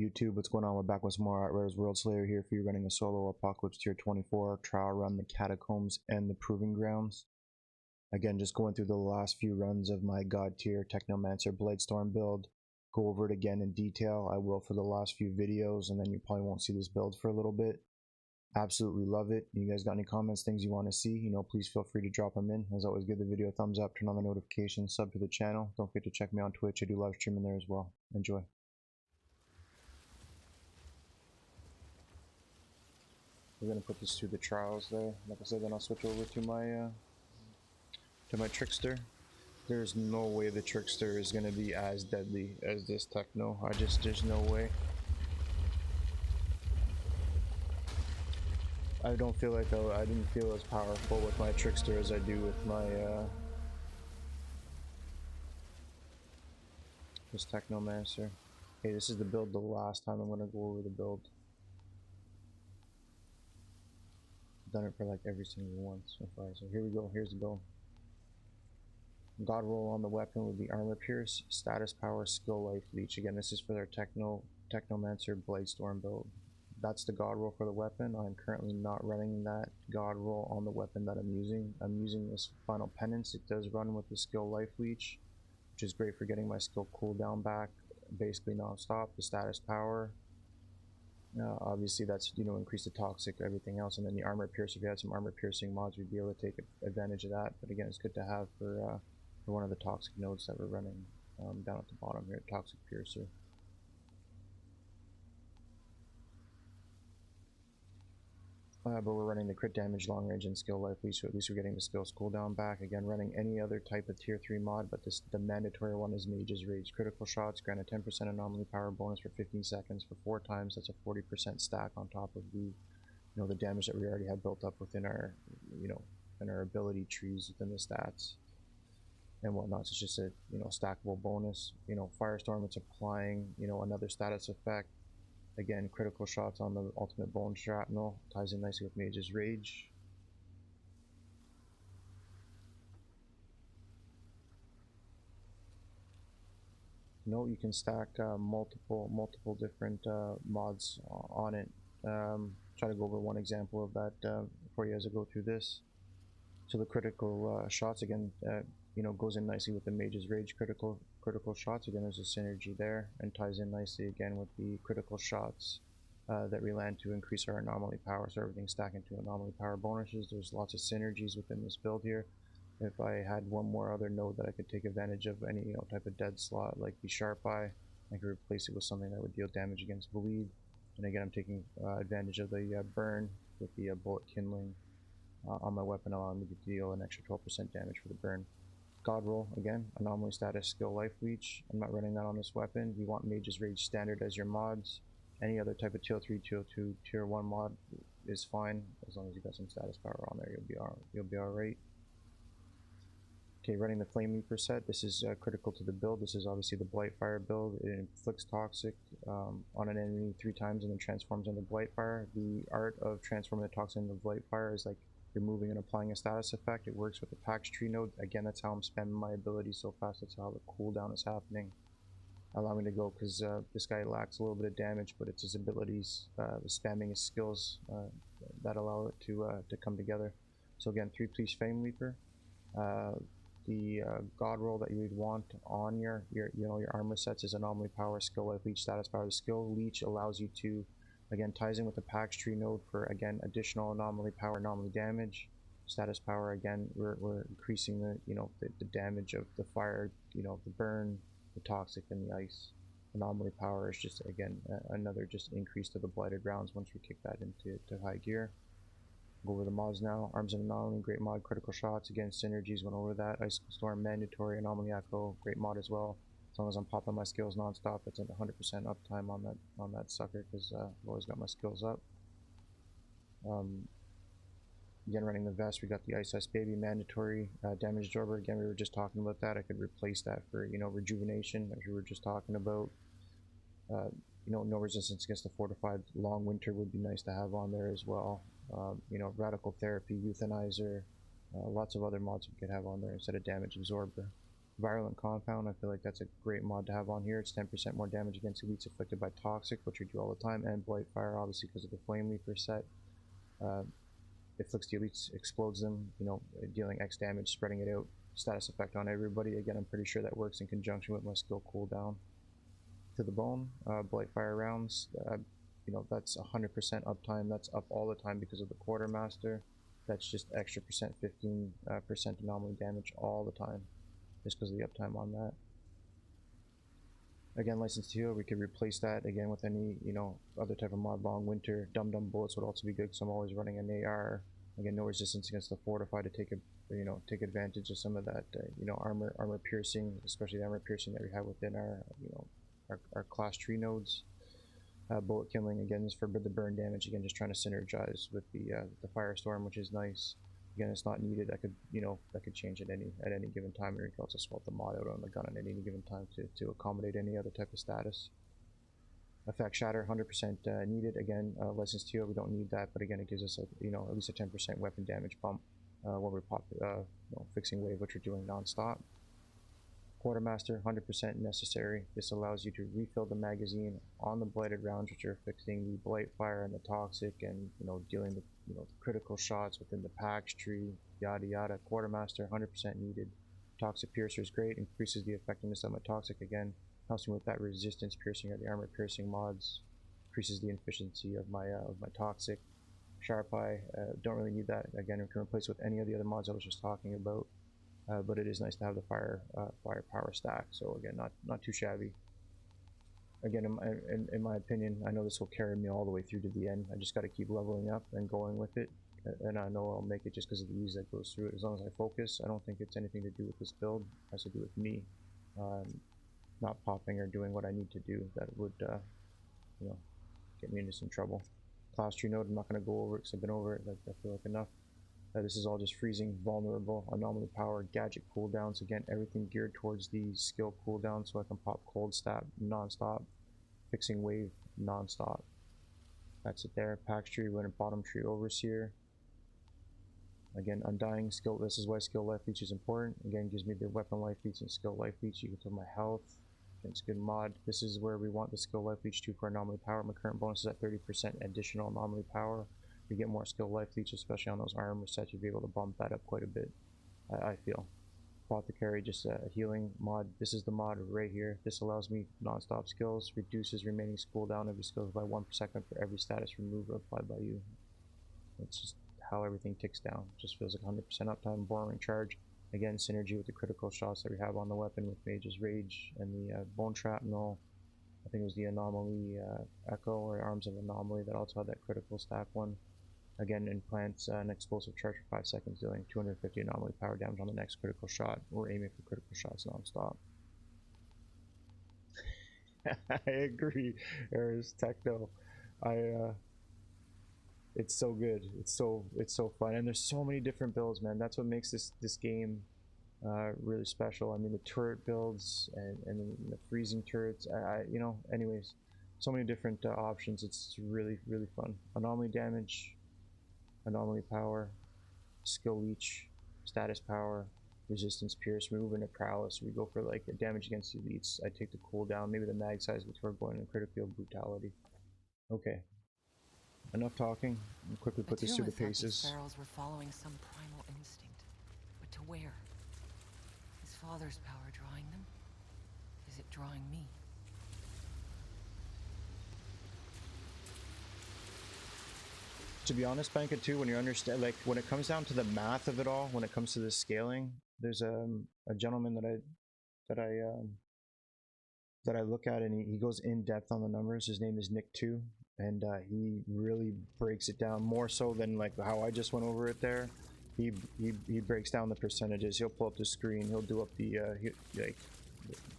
YouTube? What's going on? We're back with some more Outriders Worldslayer here for you, running a solo Apocalypse Tier 24 trial run, the Catacombs and the Proving Grounds. Again, just going through the last few runs of my God tier Technomancer Blightstorm build. Go over it again in detail. I will for the last few videos, and then you probably won't see this build for a little bit. Absolutely love it. You guys got any comments, things you want to see, please feel free to drop them in. As always, give the video a thumbs up, turn on the notifications, sub to the channel. Don't forget to check me on Twitch. I do live streaming there as well. Enjoy. We're gonna put this through the trials there. Like I said, then I'll switch over to my Trickster. There's no way the Trickster is gonna be as deadly as this Techno. There's no way. I don't feel like I didn't feel as powerful with my Trickster as I do with my this Technomancer. Okay, this is the build the last time I'm gonna go over the build. I've done it for like every single one so far. So here we go, here's the build. God roll on the weapon with the armor pierce, status power, skill life leech. Again, this is for their Technomancer Blightstorm build. That's the God roll for the weapon. I'm currently not running that God roll on the weapon that I'm using. I'm using this Final Penance. It does run with the skill life leech, which is great for getting my skill cooldown back basically non-stop. The status power, obviously that's increase the toxic, everything else, and then the armor pierce. If you had some armor piercing mods, we'd be able to take advantage of that. But again, it's good to have for one of the toxic nodes that we're running down at the bottom here, toxic piercer. But we're running the crit damage, long range, and skill life leech, so at least we're getting the skills cooldown back. Again, running any other type of tier 3 mod, but the mandatory one is Mage's Rage. Critical shots grant a 10% anomaly power bonus for 15 seconds for 4 times. That's a 40% stack on top of the damage that we already had built up within our in our ability trees within the stats and whatnot. So it's just a stackable bonus. Firestorm, it's applying another status effect. Again, critical shots on the ultimate bone shrapnel, ties in nicely with Mage's Rage. You can stack multiple different mods on it. Try to go over one example of that for you as I go through this. So the critical shots again, goes in nicely with the Mage's Rage critical shots. Again, there's a synergy there, and ties in nicely again with the critical shots that we land to increase our anomaly power. So everything's stacking to anomaly power bonuses. There's lots of synergies within this build here. If I had one more other node that I could take advantage of any type of dead slot like the Sharp Eye, I could replace it with something that would deal damage against bleed. And again, I'm taking advantage of the burn with the bullet kindling on my weapon, allowing me to deal an extra 12% damage for the burn. God roll, again, anomaly status, skill life leech. I'm not running that on this weapon. You want Mage's Rage standard as your mods. Any other type of tier 3, tier 2, tier 1 mod is fine, as long as you got some status power on there. You'll be alright. Okay, running the Flame Leaper set. This is critical to the build. This is obviously the Blightfire build. It inflicts toxic on an enemy 3 times and then transforms into Blightfire. The art of transforming the toxic into Blightfire is like removing and applying a status effect. It works with the Pax Tree node. Again, that's how I'm spamming my abilities so fast. That's how the cooldown is happening. Allow me to go because this guy lacks a little bit of damage, but it's his abilities, spamming his skills that allow it to come together. So again, 3-piece Flame Leaper. The God roll that you would want on your armor sets is anomaly power, skill life leech, status power. The skill leech allows you to, again, ties in with the Pax Tree node for again additional anomaly power, anomaly damage. Status power, again, we're increasing the damage of the fire, the burn, the toxic, and the ice. Anomaly power is just again another just increase to the blighted rounds once we kick that into high gear. Go over the mods now. Arms and Anomaly, great mod. Critical shots, again, synergies, went over that. Ice Storm, mandatory. Anomaly Echo, great mod as well. As long as I'm popping my skills non-stop, it's at 100% uptime on that sucker, because I've always got my skills up. Again, running the vest, we got the Ice Baby, mandatory. Damage absorber, again, we were just talking about that. I could replace that for rejuvenation, as we were just talking about. No resistance against the fortified. Long winter would be nice to have on there as well. Radical therapy, euthanizer, lots of other mods we could have on there instead of damage absorber. Virulent Compound, I feel like that's a great mod to have on here. It's 10% more damage against elites afflicted by Toxic, which we do all the time, and Blightfire, obviously because of the Flame Leaper set. Afflicts the elites, explodes them, you know, dealing X damage, spreading it out. Status effect on everybody. Again, I'm pretty sure that works in conjunction with my skill cooldown. To the bone, Blightfire rounds, you know, that's 100% uptime. That's up all the time because of the Quartermaster. That's just extra percent, 15% anomaly damage all the time, just because of the uptime on that. Again, License to Heal, we could replace that again with any, you know, other type of mod. Long Winter, Dum Dum Bullets would also be good, because I'm always running an AR. Again, no resistance against the Fortify to take a, you know, take advantage of some of that, you know, armor piercing, especially the armor piercing that we have within our, you know, our class tree nodes. Bullet Killing, again, is for the burn damage. Again, just trying to synergize with the Firestorm, which is nice. Again, it's not needed. I could, you know, I could change it at any given time, or you could also swap the mod out on the gun at any given time to accommodate any other type of status. Effect Shatter, 100% needed. Again, License to Heal, we don't need that, but again, it gives us a, you know, at least a 10% weapon damage bump when we're you know, fixing wave, which we're doing non-stop. Quartermaster, 100% necessary. This allows you to refill the magazine on the blighted rounds, which are fixing the Blightfire and the Toxic, and, you know, dealing with, you know, the critical shots within the Pax tree, yada yada. Quartermaster, 100% needed. Toxic Piercer is great, increases the effectiveness of my Toxic again, helps me with that resistance piercing or the armor piercing mods, increases the efficiency of my Toxic. Sharp Eye, don't really need that. Again, we can replace it with any of the other mods I was just talking about. But it is nice to have the firepower stack. So again, not too shabby. Again, in my opinion, I know this will carry me all the way through to the end. I just got to keep leveling up and going with it, and I know I'll make it just because of the ease that goes through it. As long as I focus, I don't think it's anything to do with this build. It has to do with me not popping or doing what I need to do that would, you know, get me into some trouble. Class tree node, I'm not going to go over it because I've been over it. I feel like enough. This is all just freezing, vulnerable, anomaly power, gadget cooldowns. Again, everything geared towards the skill cooldown, so I can pop cold stab non-stop, fixing wave non-stop. That's it there. Pax tree, we're in bottom tree overseer. Again, undying skill. This is why skill life leech is important. Again, gives me the weapon life leech and skill life leech. You can tell my health. It's a good mod. This is where we want the skill life leech to for anomaly power. My current bonus is at 30% additional anomaly power. You get more skill life leech, especially on those armor sets. You'll be able to bump that up quite a bit, I feel. Apothecary, just a healing mod. This is the mod right here. This allows me non-stop skills, reduces remaining cooldown of your skills by 1 per second for every status removed or applied by you. That's just how everything ticks down. Just feels like 100% uptime. Borrowing charge. Again, synergy with the critical shots that we have on the weapon with Mage's Rage and the Bone Shrapnel. I think it was the Anomaly Echo or Arms of Anomaly that also had that critical stack one. Again, implants an explosive charge for 5 seconds, dealing 250 anomaly power damage on the next critical shot. We're aiming for critical shots non-stop. I agree. There's Techno. It's so good. It's so fun, and there's so many different builds, man. That's what makes this game really special. I mean, the turret builds and the freezing turrets. You know, anyways, so many different options. It's really fun. Anomaly damage. Anomaly power, skill leech, status power, resistance pierce, we move into prowess, we go for like damage against elites. I take the cooldown, maybe the mag size before going into critical field brutality. Okay, enough talking. I'll quickly put this through the paces. These ferals were following some primal instinct, but to where? Is Father's power drawing them? Is it drawing me? To be honest, Banka, too, when you understand, like, when it comes down to the math of it all, when it comes to the scaling, there's a gentleman that I look at, and he goes in depth on the numbers. His name is Nick2, and he really breaks it down more so than like how I just went over it there. He breaks down the percentages. He'll pull up the screen. He'll do up the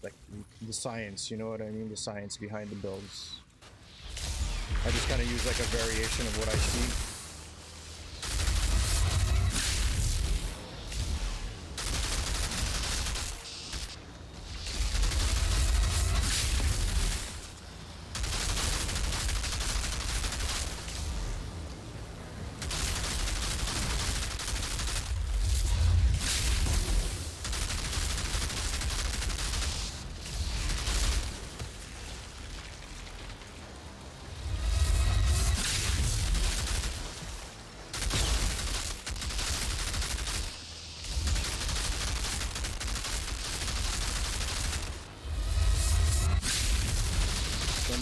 like the science. You know what I mean? The science behind the builds. I just kind of use like a variation of what I see.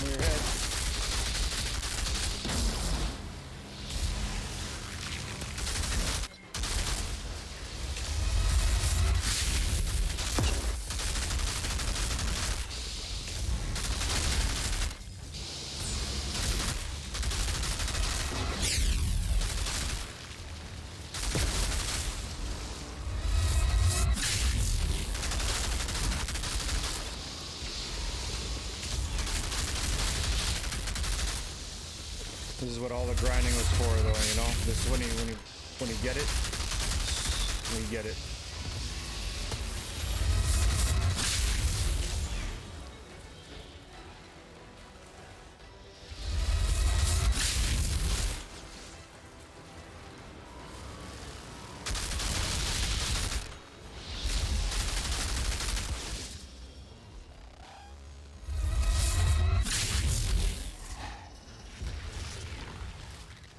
over your head. This is what all the grinding was for, though, you know? This is when you get it, when you get it.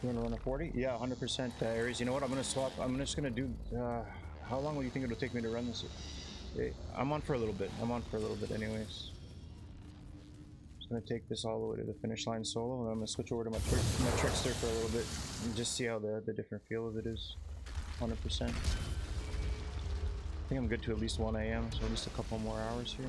You want to run a 40? Yeah, 100% Ares. You know what? I'm going to swap. I'm just going to do... how long do you think it'll take me to run this? I'm on for a little bit. I'm on for a little bit anyways. Just going to take this all the way to the finish line solo, and I'm going to switch over to my Trickster for a little bit and just see how the different feel of it is. 100%. I think I'm good to at least 1 AM, so at least a couple more hours here.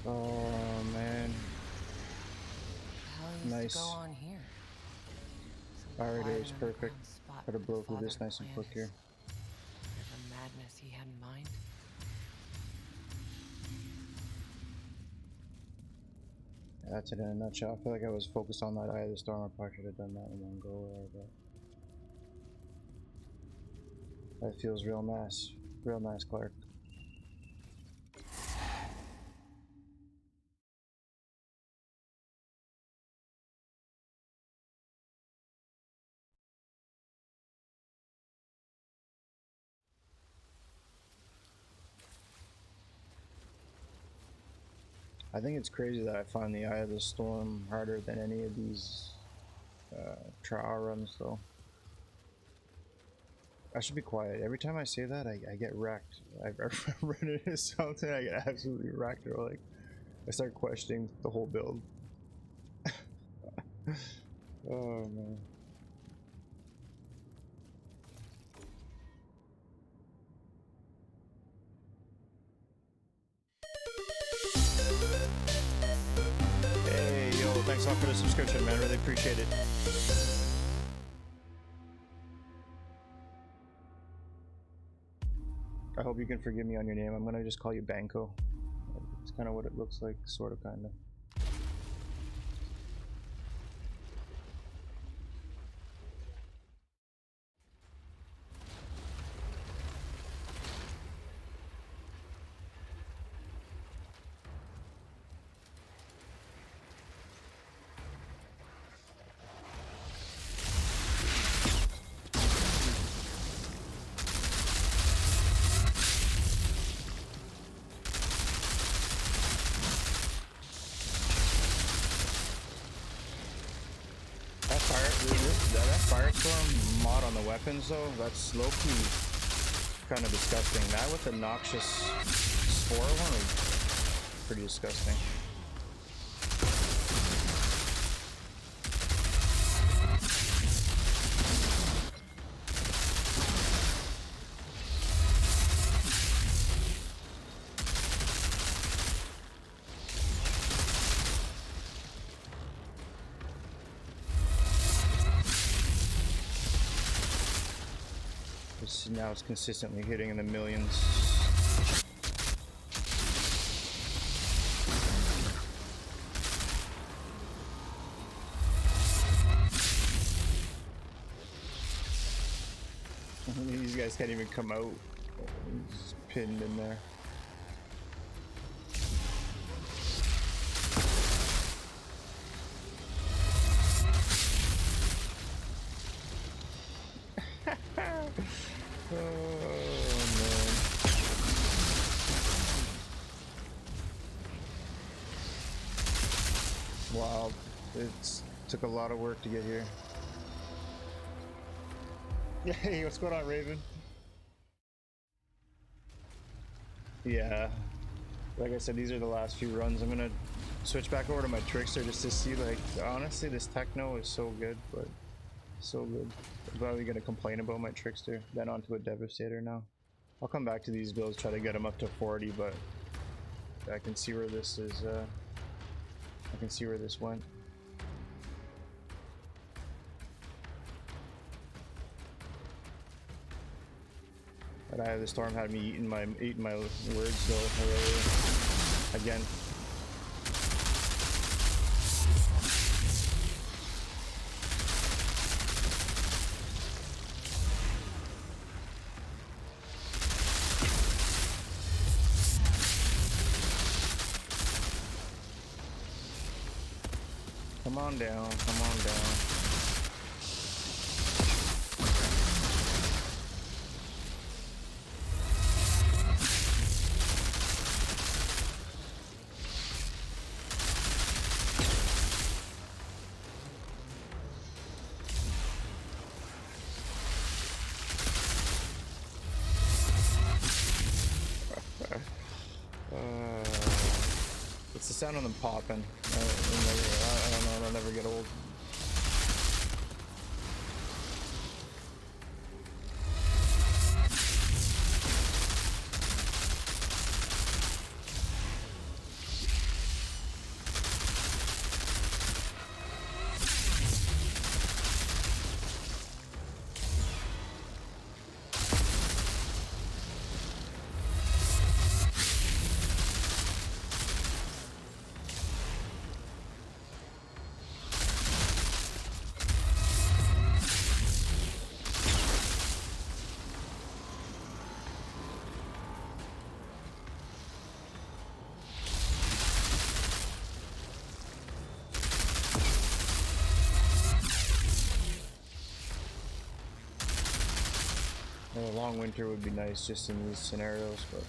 Oh man. Nice. Go on here. Alright, it was perfect. Could have broke through this nice and quick here. The madness he had in mind. Yeah, that's it in a nutshell. I feel like I was focused on that Eye of the Storm. I probably should have done that in one go. But that feels real nice. Real nice, Clark. I think it's crazy that I find the Eye of the Storm harder than any of these trial runs, though. I should be quiet. Every time I say that, I get wrecked. I run into something, I get absolutely wrecked, or like I start questioning the whole build. Oh man. Hey, yo, thanks a lot for the subscription, man. Really appreciate it. I hope you can forgive me on your name. I'm gonna just call you Banco. It's kind of what it looks like, sort of, kind of. Firestorm mod on the weapons though, that's low-key kind of disgusting. That with the noxious spore one was pretty disgusting. Now it's consistently hitting in the millions. These guys can't even come out. It's pinned in there. Wow, it took a lot of work to get here. Hey, what's going on, Raven? Yeah, like I said, these are the last few runs. I'm gonna switch back over to my Trickster just to see, like, honestly, this Techno is so good, but so good. I'm probably gonna complain about my Trickster, then onto a Devastator now. I'll come back to these builds, try to get them up to 40, but I can see where this is, I can see where this went. But I have the storm had me eating my words though earlier. Again. Come on down, come on down. It's the sound of them popping. I don't know, it'll never get old. Well, a long winter would be nice just in these scenarios, but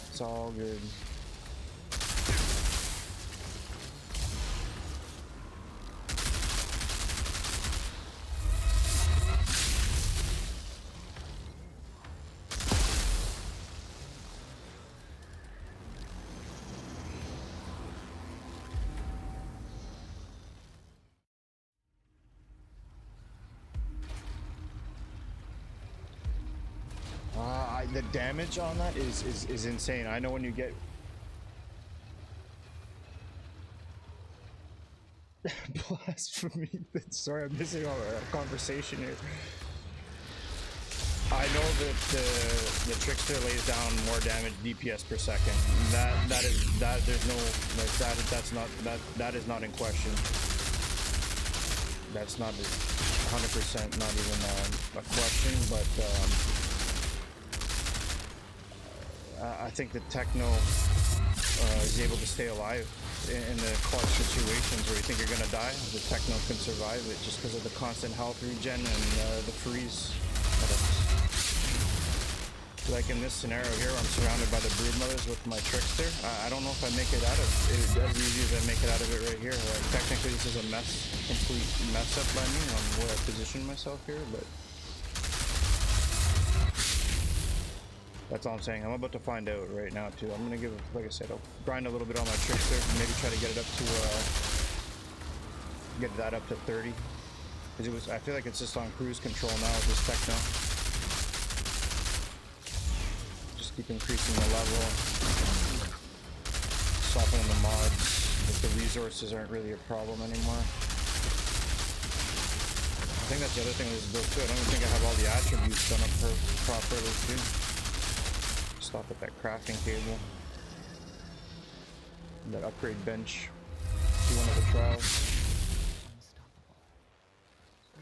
it's all good. The damage on that is insane. I know when you get blasphemy. Sorry, I'm missing our conversation here. I know that the Trickster lays down more damage DPS per second. That there's no like that is not in question. That's not 100% not even a question, but I think the Techno is able to stay alive in the clutch situations where you think you're gonna die. The Techno can survive it just because of the constant health regen and the freeze. Like in this scenario here, I'm surrounded by the Broodmothers with my Trickster. I don't know if I make it out of it as easy as I make it out of it right here. Like, technically, this is a complete mess up by me on where I position myself here, but that's all I'm saying. I'm about to find out right now too. I'm gonna give, like I said, I'll grind a little bit on my Trickster, maybe try to get it up to get that up to 30. Because I feel like it's just on cruise control now with this Techno. Just keep increasing the level, softening the mods. Like the resources aren't really a problem anymore. I think that's the other thing with this build too. I don't even think I have all the attributes done up properly too. Stop at that crafting table. And that upgrade bench. Do one of the trials.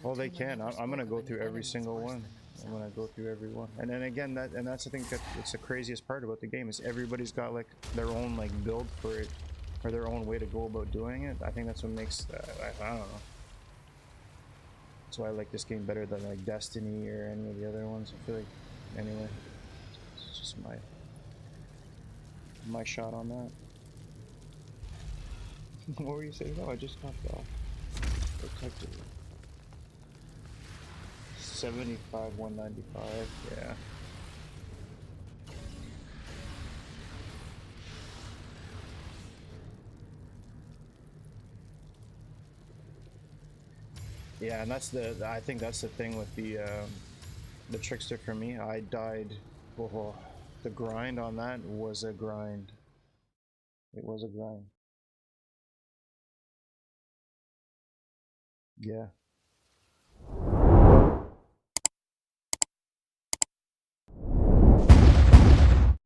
Well, they can. I'm gonna go through every single one. I'm gonna go through every one. And then again, that's the thing that it's the craziest part about the game is everybody's got like their own like build for it, or their own way to go about doing it. I think that's what makes I don't know. That's why I like this game better than like Destiny or any of the other ones. I feel like, anyway, it's just my shot on that. What were you saying? No, I just got off. Protected. 75, 195, yeah. Yeah, and that's I think that's the thing with the trickster for me. I died. Oh, the grind on that was a grind. It was a grind. Yeah.